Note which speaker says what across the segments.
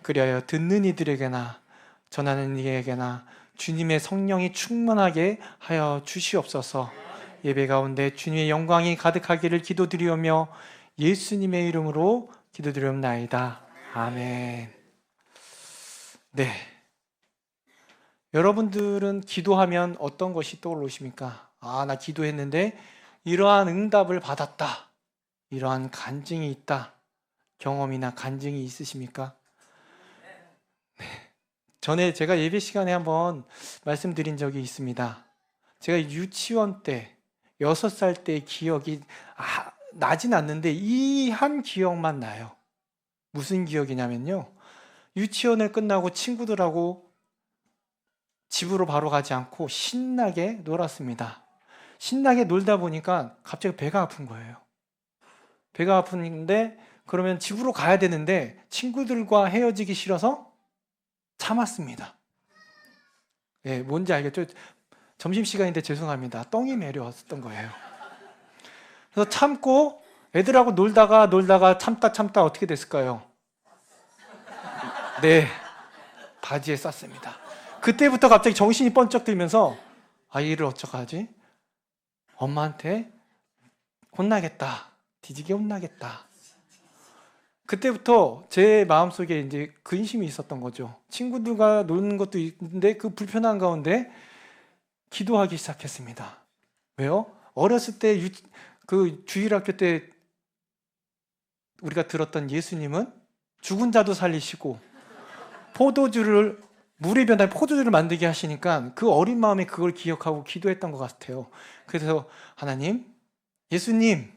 Speaker 1: 그리하여 듣는 이들에게나 전하는 이에게나 주님의 성령이 충만하게 하여 주시옵소서. 예배 가운데 주님의 영광이 가득하기를 기도드리오며 예수님의 이름으로 기도드리옵나이다. 아멘. 네. 여러분들은 기도하면 어떤 것이 떠오르십니까? 나 기도했는데 이러한 응답을 받았다. 이러한 간증이 있다. 경험이나 간증이 있으십니까? 네. 전에 제가 예배 시간에 한번 말씀드린 적이 있습니다. 제가 유치원 때 6살 때의 기억이 나진 않는데 이 한 기억만 나요. 무슨 기억이냐면요, 유치원을 끝나고 친구들하고 집으로 바로 가지 않고 신나게 놀았습니다. 신나게 놀다 보니까 갑자기 배가 아픈 거예요. 배가 아픈데 그러면 집으로 가야 되는데 친구들과 헤어지기 싫어서 참았습니다. 예, 뭔지 알겠죠? 점심시간인데 죄송합니다. 똥이 내려왔었던 거예요. 그래서 참고 애들하고 놀다가 참다 어떻게 됐을까요? 네, 바지에 쌌습니다. 그때부터 갑자기 정신이 번쩍 들면서 이를 어쩌하지? 엄마한테 혼나겠다. 뒤지게 혼나겠다. 그때부터 제 마음속에 이제 근심이 있었던 거죠. 친구들과 노는 것도 있는데 그 불편한 가운데 기도하기 시작했습니다. 왜요? 어렸을 때 그 주일학교 때 우리가 들었던 예수님은 죽은 자도 살리시고 물에 변한 포도주를 만들게 하시니까 그 어린 마음에 그걸 기억하고 기도했던 것 같아요. 그래서 하나님, 예수님,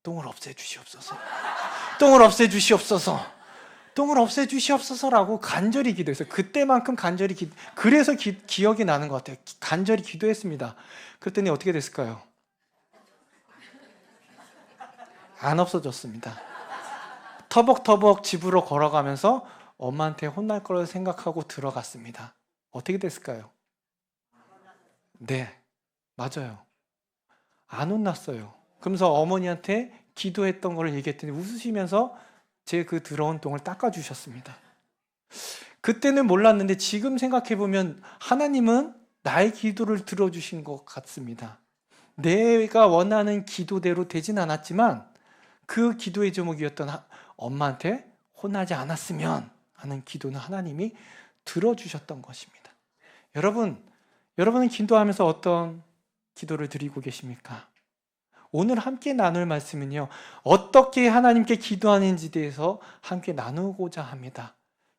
Speaker 1: 똥을 없애주시옵소서. 똥을 없애주시옵소서. 똥을 없애주시옵소서라고 간절히 기도했어요. 그때만큼 간절히 그래서 기억이 나는 것 같아요. 간절히 기도했습니다. 그랬더니 어떻게 됐을까요? 안 없어졌습니다. 터벅터벅 집으로 걸어가면서 엄마한테 혼날 걸 생각하고 들어갔습니다. 어떻게 됐을까요? 네, 맞아요. 안 혼났어요. 그러면서 어머니한테 기도했던 걸 얘기했더니 웃으시면서 제 그 더러운 똥을 닦아주셨습니다. 그때는 몰랐는데 지금 생각해보면 하나님은 나의 기도를 들어주신 것 같습니다. 내가 원하는 기도대로 되진 않았지만 그 기도의 제목이었던 엄마한테 혼나지 않았으면 하는 기도는 하나님이 들어주셨던 것입니다. 여러분은 기도하면서 어떤 기도를 드리고 계십니까? 오늘 함께 나눌 말씀은요, 어떻게 하나님께 기도하는지에 대해서 함께 나누고자 합니다.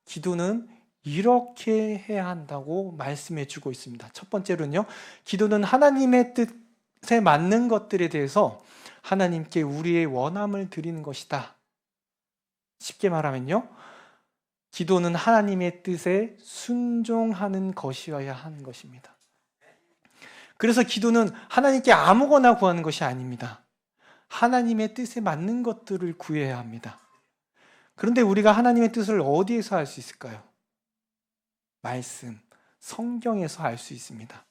Speaker 1: 기도는 이렇게 해야 한다고 말씀해 주고 있습니다. 첫 번째로는요, 기도는 하나님의 뜻에 맞는 것들에 대해서 하나님께 우리의 원함을 드리는 것이다. 쉽게 말하면요, 기도는 하나님의 뜻에 순종하는 것이어야 하는 것입니다. 그래서 기도는 하나님께 아무거나 구하는 것이 아닙니다. 하나님의 뜻에 맞는 것들을 구해야 합니다. 그런데 우리가 하나님의 뜻을 어디에서 알 수 있을까요? 말씀, 성경에서 알 수 있습니다.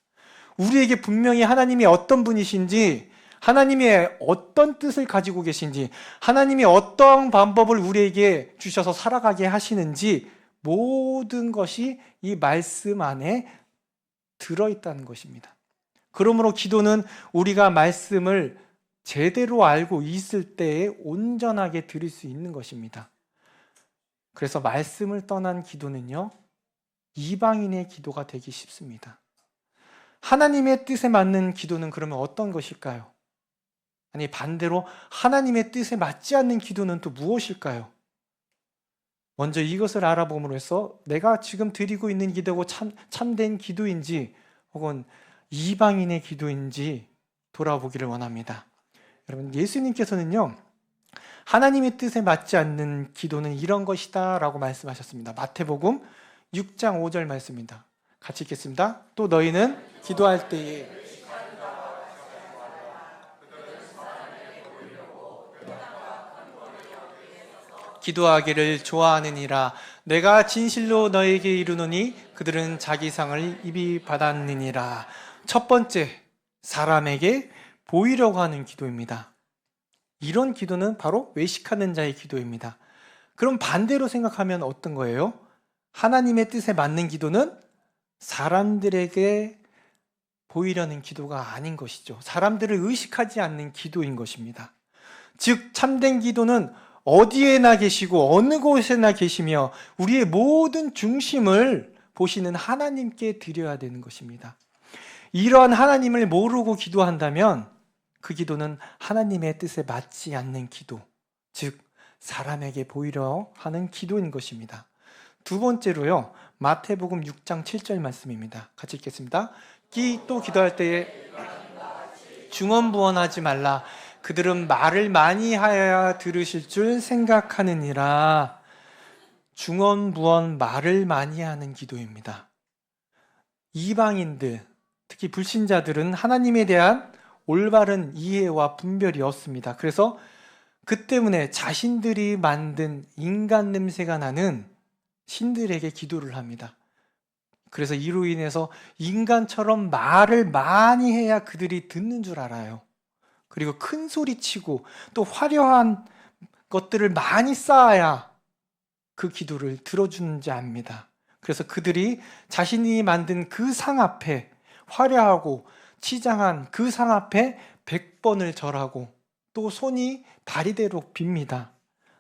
Speaker 1: 우리에게 분명히 하나님이 어떤 분이신지, 하나님이 어떤 뜻을 가지고 계신지, 하나님이 어떤 방법을 우리에게 주셔서 살아가게 하시는지 모든 것이 이 말씀 안에 들어있다는 것입니다. 그러므로 기도는 우리가 말씀을 제대로 알고 있을 때에 온전하게 드릴 수 있는 것입니다. 그래서 말씀을 떠난 기도는요, 이방인의 기도가 되기 쉽습니다. 하나님의 뜻에 맞는 기도는 그러면 어떤 것일까요? 아니, 반대로 하나님의 뜻에 맞지 않는 기도는 또 무엇일까요? 먼저 이것을 알아봄으로써 내가 지금 드리고 있는 기도고 참된 기도인지 혹은 이방인의 기도인지 돌아보기를 원합니다. 여러분, 예수님께서는요, 하나님의 뜻에 맞지 않는 기도는 이런 것이다 라고 말씀하셨습니다. 마태복음 6장 5절 말씀입니다. 같이 읽겠습니다. 또 너희는 기도할 때에 기도하기를 좋아하느니라. 내가 진실로 너에게 이르노니 그들은 자기 상을 이미 받았느니라. 첫 번째, 사람에게 보이려고 하는 기도입니다. 이런 기도는 바로 외식하는 자의 기도입니다. 그럼 반대로 생각하면 어떤 거예요? 하나님의 뜻에 맞는 기도는 사람들에게 보이려는 기도가 아닌 것이죠. 사람들을 의식하지 않는 기도인 것입니다. 즉 참된 기도는 어디에나 계시고 어느 곳에나 계시며 우리의 모든 중심을 보시는 하나님께 드려야 되는 것입니다. 이러한 하나님을 모르고 기도한다면 그 기도는 하나님의 뜻에 맞지 않는 기도, 즉 사람에게 보이려 하는 기도인 것입니다. 두 번째로요, 마태복음 6장 7절 말씀입니다. 같이 읽겠습니다. 또 기도할 때에 중언부언하지 말라. 그들은 말을 많이 하여야 들으실 줄 생각하느니라. 중언부언, 말을 많이 하는 기도입니다. 이방인들, 특히 불신자들은 하나님에 대한 올바른 이해와 분별이 없습니다. 그래서 그 때문에 자신들이 만든 인간 냄새가 나는 신들에게 기도를 합니다. 그래서 이로 인해서 인간처럼 말을 많이 해야 그들이 듣는 줄 알아요. 그리고 큰 소리 치고 또 화려한 것들을 많이 쌓아야 그 기도를 들어주는지 압니다. 그래서 그들이 자신이 만든 그 상 앞에, 화려하고 치장한 그 상 앞에 100번을 절하고 또 손이 다리대로 빕니다.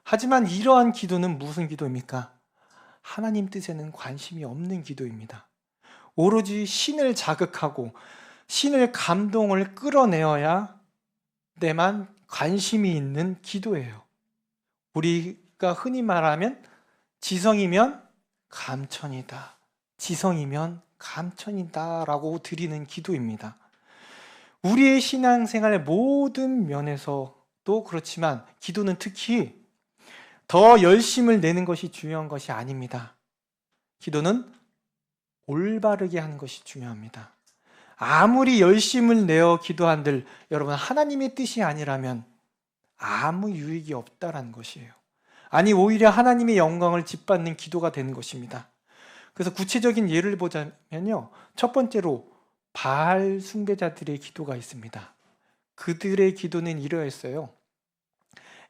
Speaker 1: 하지만 이러한 기도는 무슨 기도입니까? 하나님 뜻에는 관심이 없는 기도입니다. 오로지 신을 자극하고 신을 감동을 끌어내어야 내만 관심이 있는 기도예요. 우리가 흔히 말하면 지성이면 감천이다, 지성이면 감천이다 라고 드리는 기도입니다. 우리의 신앙생활의 모든 면에서도 그렇지만 기도는 특히 더 열심을 내는 것이 중요한 것이 아닙니다. 기도는 올바르게 하는 것이 중요합니다. 아무리 열심을 내어 기도한들 여러분 하나님의 뜻이 아니라면 아무 유익이 없다라는 것이에요. 아니 오히려 하나님의 영광을 짓밟는 기도가 되는 것입니다. 그래서 구체적인 예를 보자면요, 첫 번째로 바알 숭배자들의 기도가 있습니다. 그들의 기도는 이러했어요.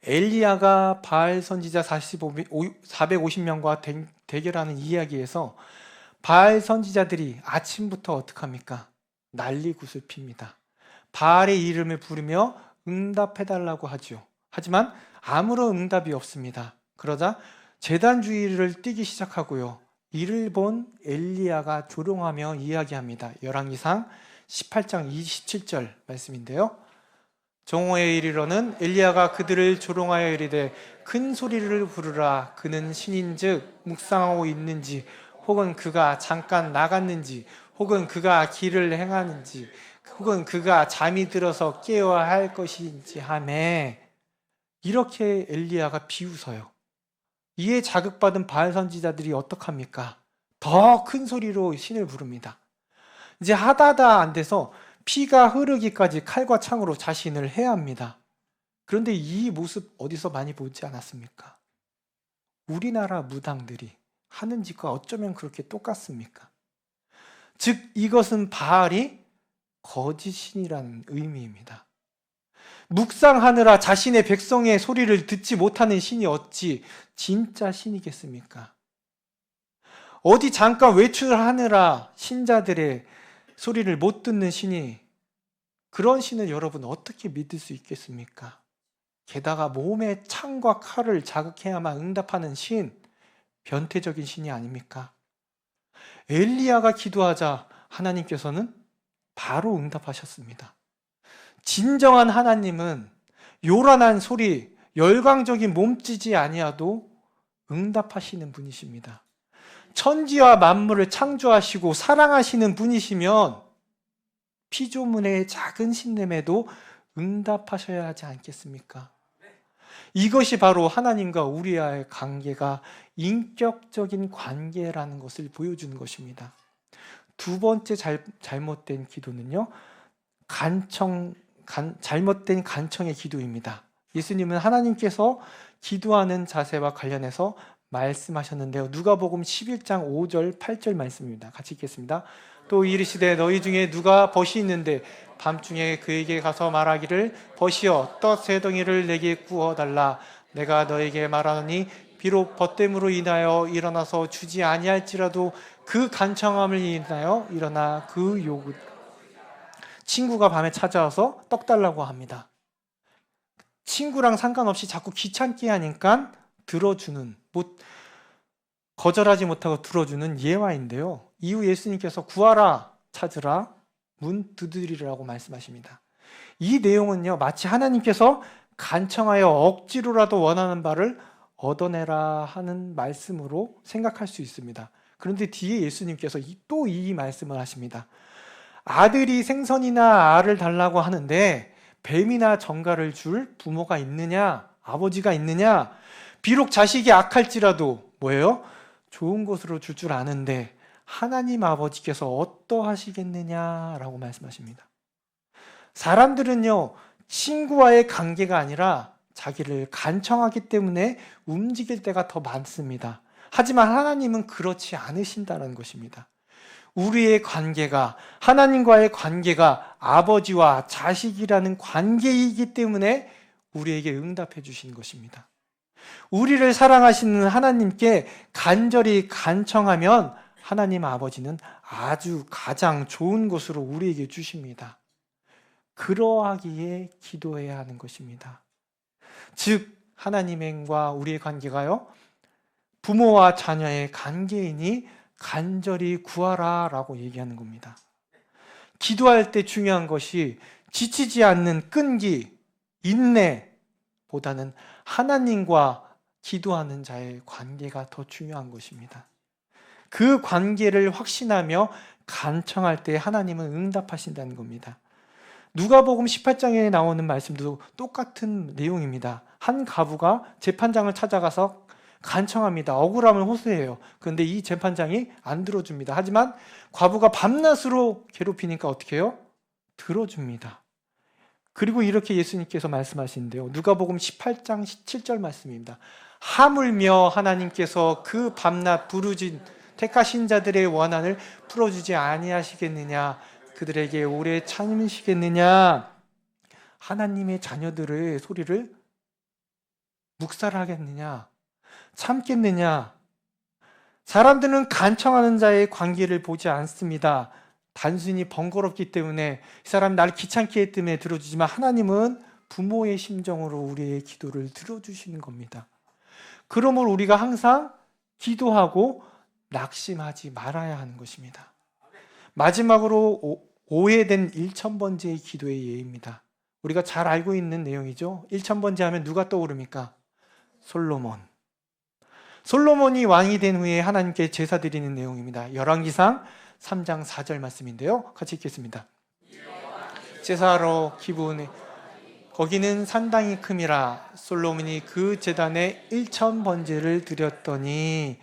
Speaker 1: 엘리야가 바알 선지자 450명과 대결하는 이야기에서 바알 선지자들이 아침부터 어떡합니까? 난리굿을 핍니다. 바알의 이름을 부르며 응답해달라고 하죠. 하지만 아무런 응답이 없습니다. 그러자 제단주의를 띠기 시작하고요, 이를 본 엘리야가 조롱하며 이야기합니다. 열왕기상 18장 27절 말씀인데요, 정오에 이르러는 엘리야가 그들을 조롱하여 이르되 큰 소리를 부르라. 그는 신인즉 묵상하고 있는지, 혹은 그가 잠깐 나갔는지, 혹은 그가 길을 행하는지, 혹은 그가 잠이 들어서 깨어야 할 것인지 하매, 이렇게 엘리야가 비웃어요. 이에 자극받은 바알 선지자들이 어떡합니까? 더 큰 소리로 신을 부릅니다. 이제 하다하다 안 돼서 피가 흐르기까지 칼과 창으로 자신을 해합니다. 그런데 이 모습 어디서 많이 보지 않았습니까? 우리나라 무당들이 하는 짓과 어쩌면 그렇게 똑같습니까? 즉 이것은 바알이 거짓신이라는 의미입니다. 묵상하느라 자신의 백성의 소리를 듣지 못하는 신이 어찌 진짜 신이겠습니까? 어디 잠깐 외출하느라 신자들의 소리를 못 듣는 신이, 그런 신을 여러분 어떻게 믿을 수 있겠습니까? 게다가 몸에 창과 칼을 자극해야만 응답하는 신, 변태적인 신이 아닙니까? 엘리야가 기도하자 하나님께서는 바로 응답하셨습니다. 진정한 하나님은 요란한 소리, 열광적인 몸짓이 아니어도 응답하시는 분이십니다. 천지와 만물을 창조하시고 사랑하시는 분이시면 피조물의 작은 신냄에도 응답하셔야 하지 않겠습니까? 이것이 바로 하나님과 우리와의 관계가 인격적인 관계라는 것을 보여주는 것입니다. 두 번째 잘못된 기도는요, 잘못된 간청의 기도입니다. 예수님은 하나님께서 기도하는 자세와 관련해서 말씀하셨는데요, 누가복음 11장 5절 8절 말씀입니다. 같이 읽겠습니다. 또 이르시되 너희 중에 누가 벗이 있는데 밤중에 그에게 가서 말하기를 벗이여 떡 세 덩이를 내게 구워달라. 내가 너에게 말하노니 비록 벗됨으로 인하여 일어나서 주지 아니할지라도 그 간청함을 인하여 일어나 그 요구. 친구가 밤에 찾아와서 떡 달라고 합니다. 친구랑 상관없이 자꾸 귀찮게 하니까 들어주는, 거절하지 못하고 들어주는 예화인데요. 이후 예수님께서 구하라, 찾으라, 문 두드리라고 말씀하십니다. 이 내용은요, 마치 하나님께서 간청하여 억지로라도 원하는 바를 얻어내라 하는 말씀으로 생각할 수 있습니다. 그런데 뒤에 예수님께서 또 이 말씀을 하십니다. 아들이 생선이나 알을 달라고 하는데 뱀이나 정갈을 줄 부모가 있느냐? 아버지가 있느냐? 비록 자식이 악할지라도 뭐예요? 좋은 것으로 줄 아는데 하나님 아버지께서 어떠하시겠느냐라고 말씀하십니다. 사람들은요, 친구와의 관계가 아니라 자기를 간청하기 때문에 움직일 때가 더 많습니다. 하지만 하나님은 그렇지 않으신다는 것입니다. 우리의 관계가, 하나님과의 관계가 아버지와 자식이라는 관계이기 때문에 우리에게 응답해 주신 것입니다. 우리를 사랑하시는 하나님께 간절히 간청하면 하나님 아버지는 아주 가장 좋은 것으로 우리에게 주십니다. 그러하기에 기도해야 하는 것입니다. 즉 하나님과 우리의 관계가요, 부모와 자녀의 관계이니 간절히 구하라 라고 얘기하는 겁니다. 기도할 때 중요한 것이 지치지 않는 끈기, 인내보다는 하나님과 기도하는 자의 관계가 더 중요한 것입니다. 그 관계를 확신하며 간청할 때 하나님은 응답하신다는 겁니다. 누가복음 18장에 나오는 말씀도 똑같은 내용입니다. 한 과부가 재판장을 찾아가서 간청합니다. 억울함을 호소해요. 그런데 이 재판장이 안 들어줍니다. 하지만 과부가 밤낮으로 괴롭히니까 어떻게 해요? 들어줍니다. 그리고 이렇게 예수님께서 말씀하시는데요. 누가복음 18장 17절 말씀입니다. 하물며 하나님께서 그 밤낮 부르짖은 택하신 자들의 원한을 풀어주지 아니하시겠느냐? 그들에게 오래 참으시겠느냐? 하나님의 자녀들의 소리를 묵살하겠느냐? 참겠느냐? 사람들은 간청하는 자의 관계를 보지 않습니다. 단순히 번거롭기 때문에 이 사람 나를 귀찮게 했기 때문에 들어주지만 하나님은 부모의 심정으로 우리의 기도를 들어주시는 겁니다. 그러므로 우리가 항상 기도하고 낙심하지 말아야 하는 것입니다. 마지막으로 오해된 1000번제의 기도의 예입니다. 우리가 잘 알고 있는 내용이죠. 1000번제 하면 누가 떠오릅니까? 솔로몬이 왕이 된 후에 하나님께 제사 드리는 내용입니다. 열왕기상 3장 4절 말씀인데요. 같이 읽겠습니다. 제사로 기부는 거기는 산당이 큼이라 솔로몬이 그 제단에 1000번제를 드렸더니,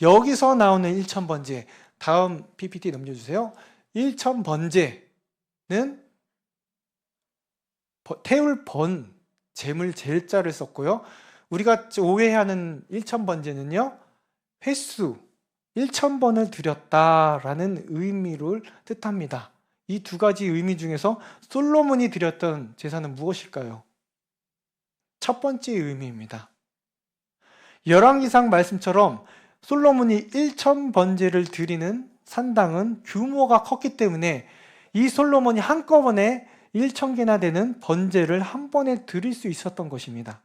Speaker 1: 여기서 나오는 1000번제, 다음 PPT 넘겨주세요. 1000번제는 태울 번, 재물 제자를 썼고요. 우리가 오해하는 1000번제는요, 횟수 1000번을 드렸다라는 의미를 뜻합니다. 이 두 가지 의미 중에서 솔로몬이 드렸던 제사는 무엇일까요? 첫 번째 의미입니다. 열왕기상 말씀처럼 솔로몬이 1000번제를 드리는 산당은 규모가 컸기 때문에 이 솔로몬이 한꺼번에 1000개나 되는 번제를 한 번에 드릴 수 있었던 것입니다.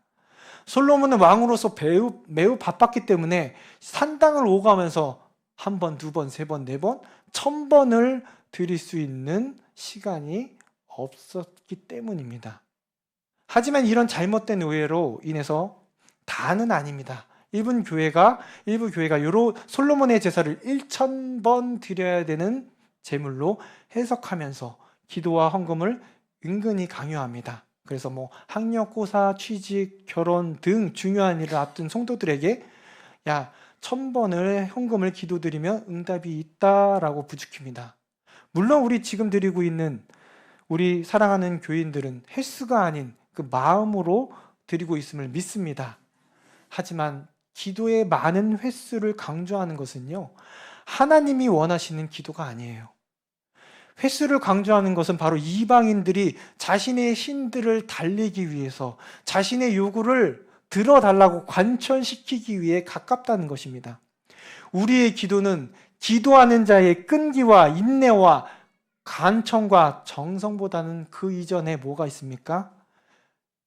Speaker 1: 솔로몬은 왕으로서 매우 바빴기 때문에 산당을 오가면서 한 번, 두 번, 세 번, 네 번, 1000번을 드릴 수 있는 시간이 없었기 때문입니다. 하지만 이런 잘못된 오해로 인해서 다는 아닙니다. 일부 교회가 솔로몬의 제사를 1000번 드려야 되는 제물로 해석하면서 기도와 헌금을 은근히 강요합니다. 그래서 학력, 고사, 취직, 결혼 등 중요한 일을 앞둔 성도들에게 1000번을 헌금을 기도드리면 응답이 있다라고 부추깁니다. 물론 우리 지금 드리고 있는 우리 사랑하는 교인들은 횟수가 아닌 그 마음으로 드리고 있음을 믿습니다. 하지만 기도의 많은 횟수를 강조하는 것은요, 하나님이 원하시는 기도가 아니에요. 횟수를 강조하는 것은 바로 이방인들이 자신의 신들을 달래기 위해서 자신의 요구를 들어달라고 관철시키기 위해 가깝다는 것입니다. 우리의 기도는 기도하는 자의 끈기와 인내와 간청과 정성보다는 그 이전에 뭐가 있습니까?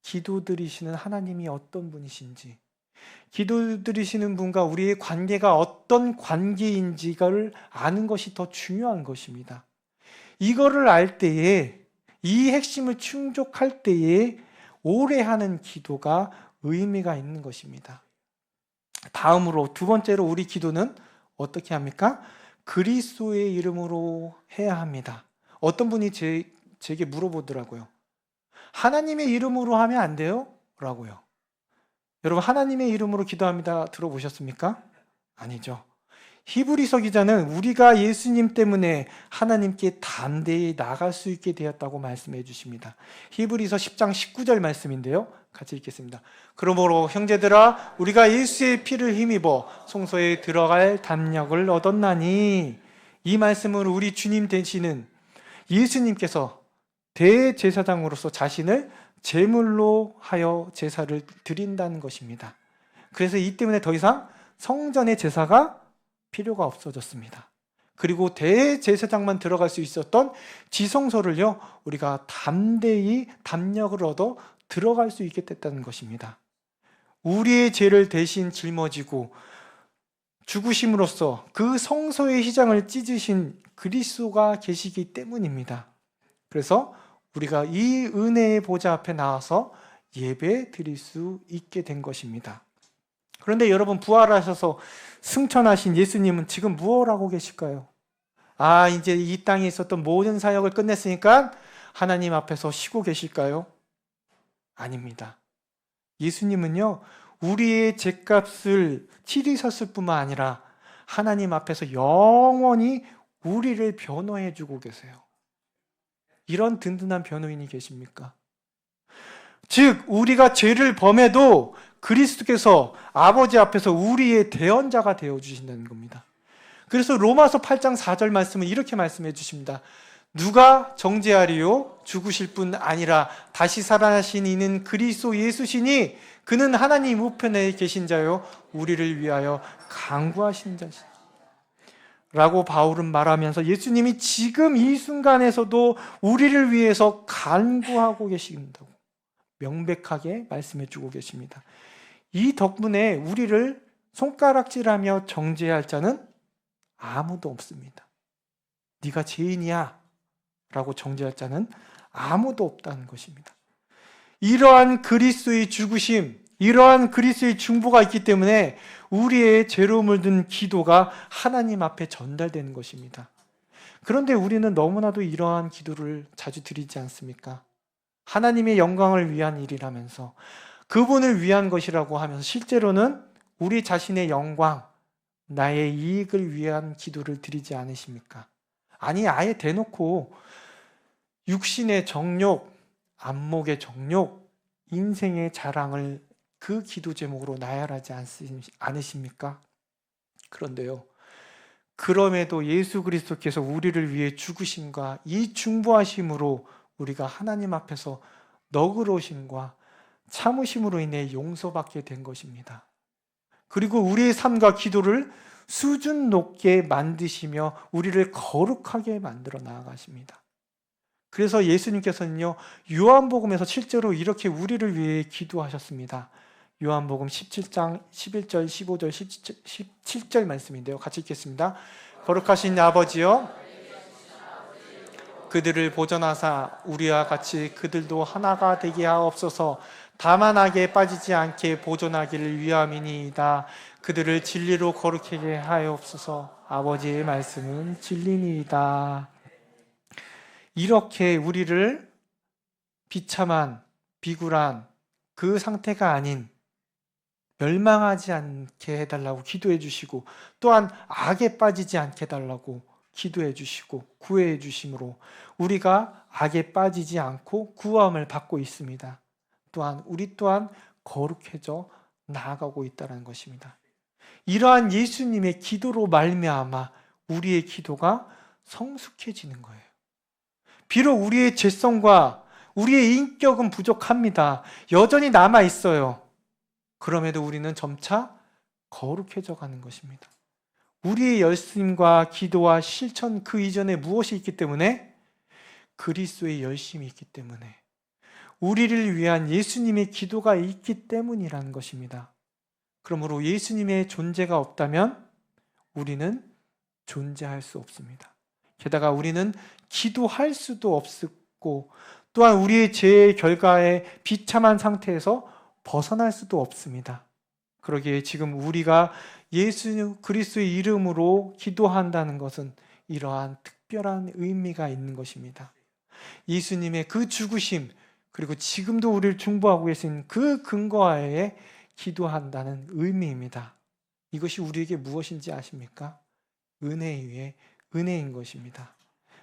Speaker 1: 기도 드리시는 하나님이 어떤 분이신지, 기도 드리시는 분과 우리의 관계가 어떤 관계인지를 아는 것이 더 중요한 것입니다. 이거를 알 때에, 이 핵심을 충족할 때에 오래 하는 기도가 의미가 있는 것입니다. 다음으로 두 번째로 우리 기도는 어떻게 합니까? 그리스도의 이름으로 해야 합니다. 어떤 분이 제게 물어보더라고요. 하나님의 이름으로 하면 안 돼요? 라고요. 여러분, 하나님의 이름으로 기도합니다. 들어보셨습니까? 아니죠. 히브리서 기자는 우리가 예수님 때문에 하나님께 담대히 나갈 수 있게 되었다고 말씀해 주십니다. 히브리서 10장 19절 말씀인데요. 같이 읽겠습니다. 그러므로 형제들아, 우리가 예수의 피를 힘입어 성소에 들어갈 담력을 얻었나니, 이 말씀은 우리 주님 되시는 예수님께서 대제사장으로서 자신을 제물로 하여 제사를 드린다는 것입니다. 그래서 이 때문에 더 이상 성전의 제사가 필요가 없어졌습니다. 그리고 대제사장만 들어갈 수 있었던 지성소를요, 우리가 담대히 담력을 얻어 들어갈 수 있게 됐다는 것입니다. 우리의 죄를 대신 짊어지고 죽으심으로써 그 성소의 휘장을 찢으신 그리스도가 계시기 때문입니다. 그래서 우리가 이 은혜의 보좌 앞에 나와서 예배 드릴 수 있게 된 것입니다. 그런데 여러분, 부활하셔서 승천하신 예수님은 지금 무엇을 하고 계실까요? 이제 이 땅에 있었던 모든 사역을 끝냈으니까 하나님 앞에서 쉬고 계실까요? 아닙니다. 예수님은요, 우리의 죄값을 치르셨을 뿐만 아니라 하나님 앞에서 영원히 우리를 변호해 주고 계세요. 이런 든든한 변호인이 계십니까? 즉, 우리가 죄를 범해도 그리스도께서 아버지 앞에서 우리의 대언자가 되어 주신다는 겁니다. 그래서 로마서 8장 4절 말씀은 이렇게 말씀해 주십니다. 누가 정죄하리요? 죽으실 뿐 아니라 다시 살아나신 이는 그리스도 예수시니 그는 하나님 우편에 계신 자요 우리를 위하여 간구하신 자시 라고 바울은 말하면서 예수님이 지금 이 순간에서도 우리를 위해서 간구하고 계신다고 명백하게 말씀해 주고 계십니다. 이 덕분에 우리를 손가락질하며 정죄할 자는 아무도 없습니다. 네가 죄인이야 라고 정죄할 자는 아무도 없다는 것입니다. 이러한 그리스도의 죽으심, 이러한 그리스도의 중보가 있기 때문에 우리의 죄로 물든 기도가 하나님 앞에 전달되는 것입니다. 그런데 우리는 너무나도 이러한 기도를 자주 드리지 않습니까? 하나님의 영광을 위한 일이라면서, 그분을 위한 것이라고 하면서 실제로는 우리 자신의 영광, 나의 이익을 위한 기도를 드리지 않으십니까? 아니, 아예 대놓고 육신의 정욕, 안목의 정욕, 인생의 자랑을 그 기도 제목으로 나열하지 않으십니까? 그런데요, 그럼에도 예수 그리스도께서 우리를 위해 죽으심과 이 중보하심으로 우리가 하나님 앞에서 너그러우심과 참으심으로 인해 용서받게 된 것입니다. 그리고 우리의 삶과 기도를 수준 높게 만드시며 우리를 거룩하게 만들어 나아가십니다. 그래서 예수님께서는요, 요한복음에서 실제로 이렇게 우리를 위해 기도하셨습니다. 요한복음 17장 11절, 15절, 17절 말씀인데요. 같이 읽겠습니다. 거룩하신 아버지여, 그들을 보존하사 우리와 같이 그들도 하나가 되게 하옵소서. 다만 악에 빠지지 않게 보존하기를 위함이니이다. 그들을 진리로 거룩하게 하옵소서. 아버지의 말씀은 진리니이다. 이렇게 우리를 비참한, 비굴한 그 상태가 아닌 멸망하지 않게 해달라고 기도해 주시고, 또한 악에 빠지지 않게 해달라고 기도해 주시고 구해 주심으로 우리가 악에 빠지지 않고 구함을 받고 있습니다. 또한 우리 또한 거룩해져 나아가고 있다는 것입니다. 이러한 예수님의 기도로 말미암아 우리의 기도가 성숙해지는 거예요. 비록 우리의 죄성과 우리의 인격은 부족합니다. 여전히 남아 있어요. 그럼에도 우리는 점차 거룩해져 가는 것입니다. 우리의 열심과 기도와 실천 그 이전에 무엇이 있기 때문에? 그리스도의 열심이 있기 때문에, 우리를 위한 예수님의 기도가 있기 때문이라는 것입니다. 그러므로 예수님의 존재가 없다면 우리는 존재할 수 없습니다. 게다가 우리는 기도할 수도 없고, 또한 우리의 죄의 결과에 비참한 상태에서 벗어날 수도 없습니다. 그러기에 지금 우리가 예수 그리스도의 이름으로 기도한다는 것은 이러한 특별한 의미가 있는 것입니다. 예수님의 그 죽으심, 그리고 지금도 우리를 중보하고 계신 그 근거하에 기도한다는 의미입니다. 이것이 우리에게 무엇인지 아십니까? 은혜 위에 은혜인 것입니다.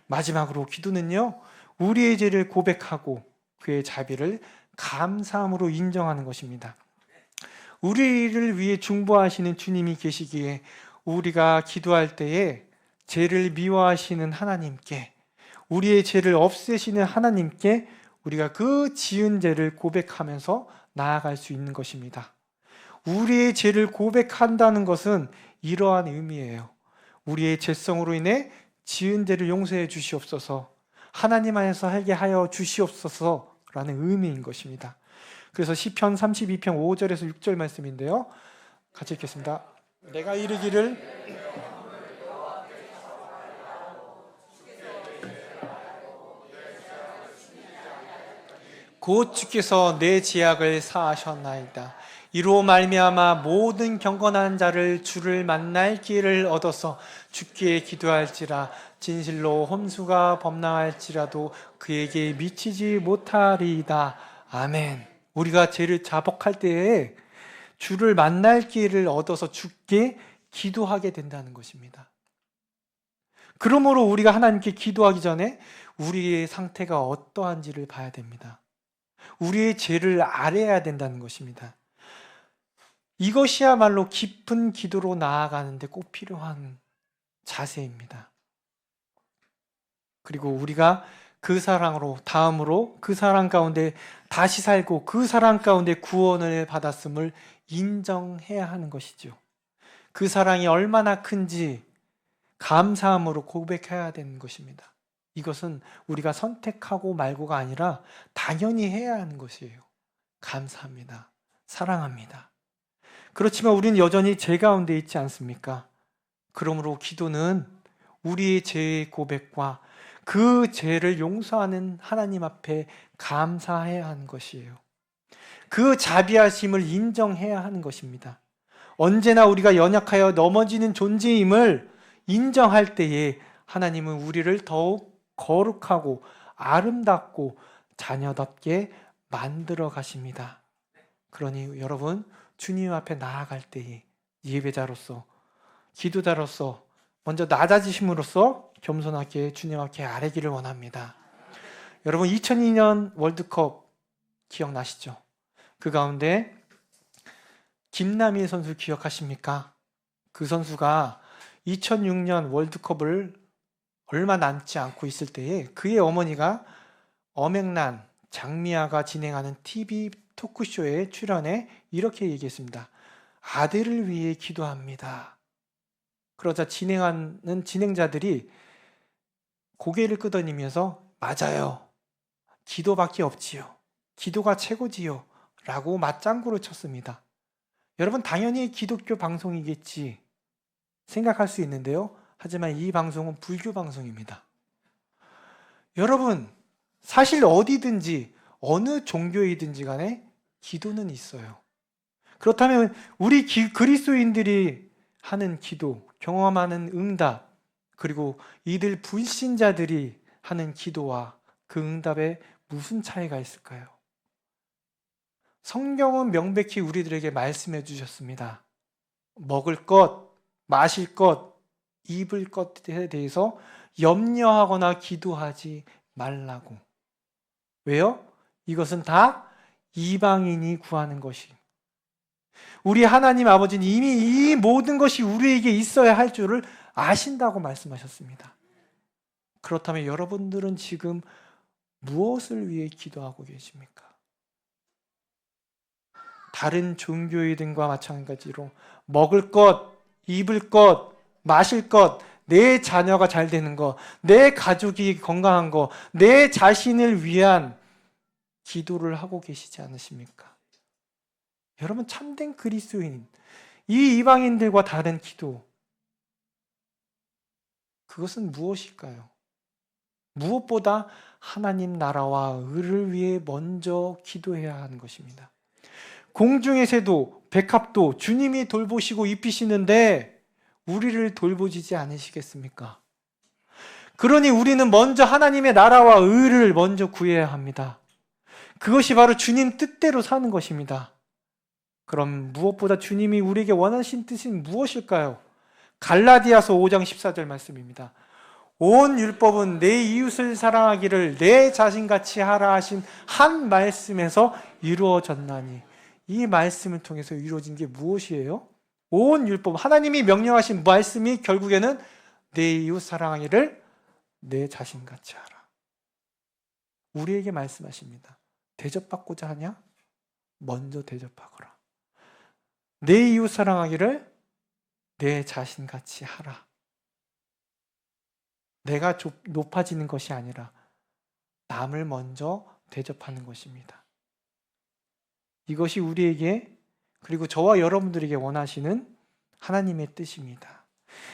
Speaker 1: 마지막으로 기도는요, 우리의 죄를 고백하고 그의 자비를 감사함으로 인정하는 것입니다. 우리를 위해 중보하시는 주님이 계시기에 우리가 기도할 때에 죄를 미워하시는 하나님께, 우리의 죄를 없애시는 하나님께 우리가 그 지은 죄를 고백하면서 나아갈 수 있는 것입니다. 우리의 죄를 고백한다는 것은 이러한 의미예요. 우리의 죄성으로 인해 지은 죄를 용서해 주시옵소서, 하나님 안에서 살게 하여 주시옵소서라는 의미인 것입니다. 그래서 시편 32편 5절에서 6절 말씀인데요, 같이 읽겠습니다. 내가 이르기를 곧 주께서 내 죄악을 사하셨나이다. 이로 말미암아 모든 경건한 자를 주를 만날 기회를 얻어서 주께 기도할지라. 진실로 홈수가 범람할지라도 그에게 미치지 못하리이다. 아멘. 우리가 죄를 자복할 때에 주를 만날 기회를 얻어서 주께 기도하게 된다는 것입니다. 그러므로 우리가 하나님께 기도하기 전에 우리의 상태가 어떠한지를 봐야 됩니다. 우리의 죄를 알아야 된다는 것입니다. 이것이야말로 깊은 기도로 나아가는데 꼭 필요한 자세입니다. 그리고 우리가 그 사랑으로, 다음으로 그 사랑 가운데 다시 살고 그 사랑 가운데 구원을 받았음을 인정해야 하는 것이죠. 그 사랑이 얼마나 큰지 감사함으로 고백해야 되는 것입니다. 이것은 우리가 선택하고 말고가 아니라 당연히 해야 하는 것이에요. 감사합니다. 사랑합니다. 그렇지만 우리는 여전히 죄 가운데 있지 않습니까? 그러므로 기도는 우리의 죄의 고백과 그 죄를 용서하는 하나님 앞에 감사해야 하는 것이에요. 그 자비하심을 인정해야 하는 것입니다. 언제나 우리가 연약하여 넘어지는 존재임을 인정할 때에 하나님은 우리를 더욱 거룩하고 아름답고 자녀답게 만들어 가십니다. 그러니 여러분, 주님 앞에 나아갈 때에 예배자로서, 기도자로서 먼저 낮아지심으로써 겸손하게 주님 앞에 아뢰기를 원합니다. 여러분, 2002년 월드컵 기억나시죠? 그 가운데 김남일 선수 기억하십니까? 그 선수가 2006년 월드컵을 얼마 남지 않고 있을 때에 그의 어머니가 엄앵란 장미아가 진행하는 TV 토크쇼에 출연해 이렇게 얘기했습니다. 아들을 위해 기도합니다. 그러자 진행하는 진행자들이 고개를 끄덕이면서 맞아요. 기도밖에 없지요. 기도가 최고지요. 라고 맞장구를 쳤습니다. 여러분, 당연히 기독교 방송이겠지 생각할 수 있는데요. 하지만 이 방송은 불교 방송입니다. 여러분, 사실 어디든지 어느 종교이든지 간에 기도는 있어요. 그렇다면 우리 그리스도인들이 하는 기도, 경험하는 응답, 그리고 이들 불신자들이 하는 기도와 그 응답에 무슨 차이가 있을까요? 성경은 명백히 우리들에게 말씀해 주셨습니다. 먹을 것, 마실 것, 입을 것에 대해서 염려하거나 기도하지 말라고. 왜요? 이것은 다 이방인이 구하는 것이. 우리 하나님 아버지는 이미 이 모든 것이 우리에게 있어야 할 줄을 아신다고 말씀하셨습니다. 그렇다면 여러분들은 지금 무엇을 위해 기도하고 계십니까? 다른 종교인들과 마찬가지로 먹을 것, 입을 것, 마실 것, 내 자녀가 잘 되는 것, 내 가족이 건강한 것, 내 자신을 위한 기도를 하고 계시지 않으십니까? 여러분, 참된 그리스도인, 이 이방인들과 다른 기도, 그것은 무엇일까요? 무엇보다 하나님 나라와 의를 위해 먼저 기도해야 하는 것입니다. 공중의 새도 백합도 주님이 돌보시고 입히시는데 우리를 돌보시지 않으시겠습니까? 그러니 우리는 먼저 하나님의 나라와 의를 먼저 구해야 합니다. 그것이 바로 주님 뜻대로 사는 것입니다. 그럼 무엇보다 주님이 우리에게 원하신 뜻은 무엇일까요? 갈라디아서 5장 14절 말씀입니다. 온 율법은 내 이웃을 사랑하기를 내 자신같이 하라 하신 한 말씀에서 이루어졌나니, 이 말씀을 통해서 이루어진 게 무엇이에요? 온 율법, 하나님이 명령하신 말씀이 결국에는 내 이웃 사랑하기를 내 자신같이 하라. 우리에게 말씀하십니다. 대접받고자 하냐? 먼저 대접하거라. 내 이웃 사랑하기를 내 자신같이 하라. 내가 높아지는 것이 아니라 남을 먼저 대접하는 것입니다. 이것이 우리에게, 그리고 저와 여러분들에게 원하시는 하나님의 뜻입니다.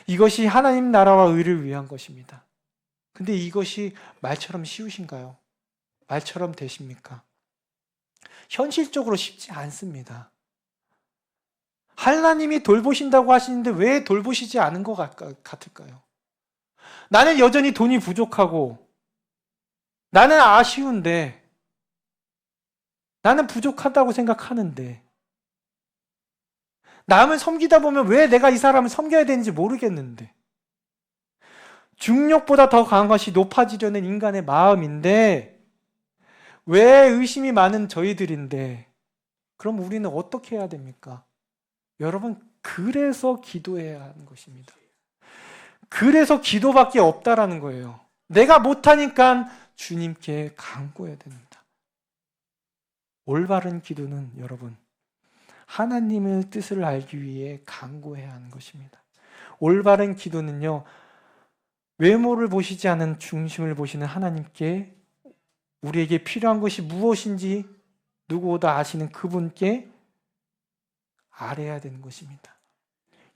Speaker 1: 이것이 하나님 나라와 의를 위한 것입니다. 근데 이것이 말처럼 쉬우신가요? 말처럼 되십니까? 현실적으로 쉽지 않습니다. 하나님이 돌보신다고 하시는데 왜 돌보시지 않은 것 같을까요? 나는 여전히 돈이 부족하고, 나는 아쉬운데, 나는 부족하다고 생각하는데, 남을 섬기다 보면 왜 내가 이 사람을 섬겨야 되는지 모르겠는데, 중력보다 더 강한 것이 높아지려는 인간의 마음인데, 왜 의심이 많은 저희들인데, 그럼 우리는 어떻게 해야 됩니까? 여러분, 그래서 기도해야 하는 것입니다. 그래서 기도밖에 없다라는 거예요. 내가 못하니까 주님께 간구해야 됩니다. 올바른 기도는 여러분, 하나님의 뜻을 알기 위해 간구해야 하는 것입니다. 올바른 기도는요, 외모를 보시지 않은 중심을 보시는 하나님께 우리에게 필요한 것이 무엇인지 누구보다 아시는 그분께 아뢰야 되는 것입니다.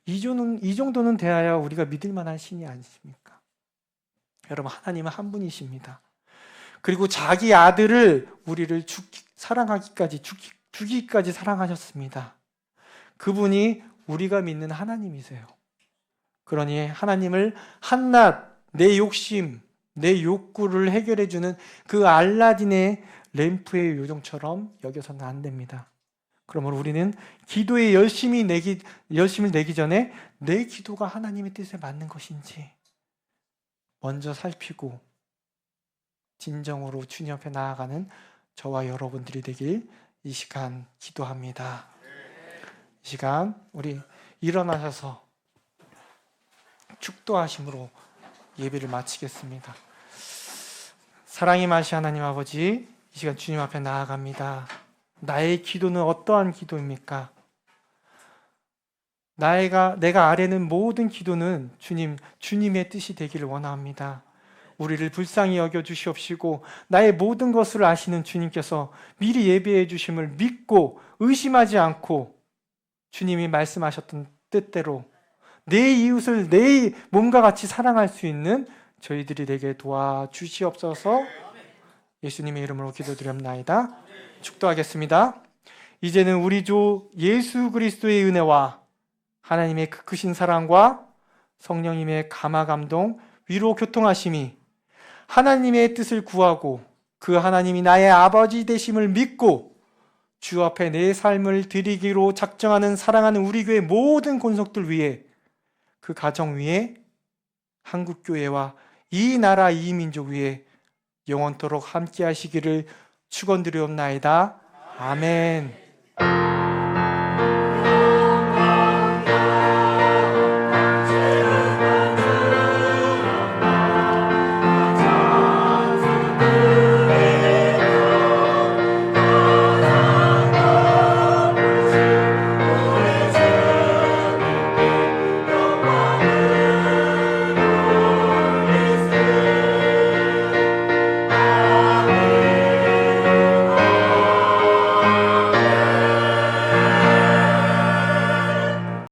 Speaker 1: 이 정도는 돼야 우리가 믿을 만한 신이 아니십니까? 여러분, 하나님은 한 분이십니다. 그리고 자기 아들을 우리를 사랑하기까지, 주기까지 사랑하셨습니다. 그분이 우리가 믿는 하나님이세요. 그러니 하나님을 한낱 내 욕심, 내 욕구를 해결해주는 그 알라딘의 램프의 요정처럼 여겨서는 안 됩니다. 그러므로 우리는 기도에 열심을 내기 전에 내 기도가 하나님의 뜻에 맞는 것인지 먼저 살피고 진정으로 주님 앞에 나아가는 저와 여러분들이 되길 이 시간 기도합니다. 이 시간 우리 일어나셔서 축도하심으로 예배를 마치겠습니다. 사랑이 많으신 하나님 아버지, 이 시간 주님 앞에 나아갑니다. 나의 기도는 어떠한 기도입니까? 내가 아뢰는 모든 기도는 주님의 뜻이 되기를 원합니다. 우리를 불쌍히 여겨 주시옵시고 나의 모든 것을 아시는 주님께서 미리 예배해 주심을 믿고 의심하지 않고 주님이 말씀하셨던 뜻대로 내 이웃을 내 몸과 같이 사랑할 수 있는 저희들이 되게 도와주시옵소서. 예수님의 이름으로 기도드렸나이다. 축도하겠습니다. 이제는 우리 주 예수 그리스도의 은혜와 하나님의 그 크신 사랑과 성령님의 감화 감동 위로 교통하심이 하나님의 뜻을 구하고 그 하나님이 나의 아버지 되심을 믿고 주 앞에 내 삶을 드리기로 작정하는 사랑하는 우리 교회 모든 권속들 위에, 그 가정 위에, 한국교회와 이 나라 이 민족 위에 영원토록 함께 하시기를 축원드리옵나이다. 아멘.